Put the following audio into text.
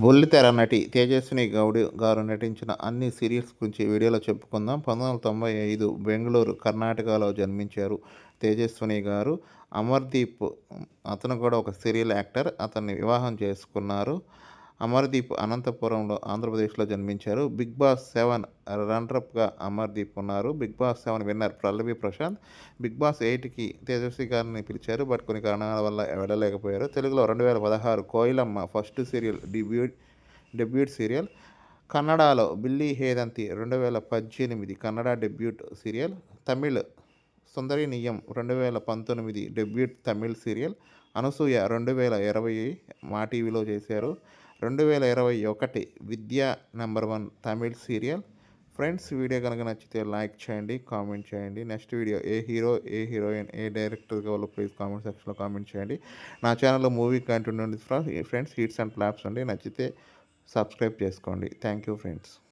బుల్లితెర నటి తేజస్విని గౌడ్ గారు నటించిన అన్ని సీరియల్స్ గురించి వీడియోలో చెప్పుకుందాం. 1995 బెంగుళూరు, కర్ణాటకలో జన్మించారు తేజస్విని గారు. అమర్దీప్ అతను కూడా ఒక సీరియల్ యాక్టర్. అతన్ని వివాహం చేసుకున్నారు. అమర్దీప్ అనంతపురంలో, ఆంధ్రప్రదేశ్లో జన్మించారు. బిగ్ బాస్ 7 రన్నరప్గా అమర్దీప్ ఉన్నారు. బిగ్ బాస్ 7 విన్నర్ పల్లవి ప్రశాంత్. బిగ్ బాస్ 8కి తేజస్వి గారిని పిలిచారు. బట్ కొన్ని కారణాల వల్ల వెళ్ళలేకపోయారు. తెలుగులో 2016 Koilamma first serial debut serial. కన్నడలో బిల్లీ హేదంతి 2018 కన్నడ డెబ్యూట్ సీరియల్. తమిళ్ సుందరి నియం 2019 డెబ్యూట్ తమిళ్ సీరియల్. అనసూయ 2020 మా టీవీలో చేశారు. 2021 విద్యా #1 తమిళ్ సీరియల్. ఫ్రెండ్స్, వీడియో కనుక నచ్చితే లైక్ చేయండి, కామెంట్ చేయండి. నెక్స్ట్ వీడియో ఏ హీరో, ఏ హీరోయిన్, ఏ డైరెక్టర్ కావాలో ప్లీజ్ కామెంట్ సెక్షన్లో కామెంట్ చేయండి. నా ఛానల్లో మూవీ కంటెంట్ ఉంది ఫ్రెండ్స్. హిట్స్ అండ్ ఫ్లాప్స్ అండి. నచ్చితే సబ్స్క్రైబ్ చేసుకోండి. Thank you friends.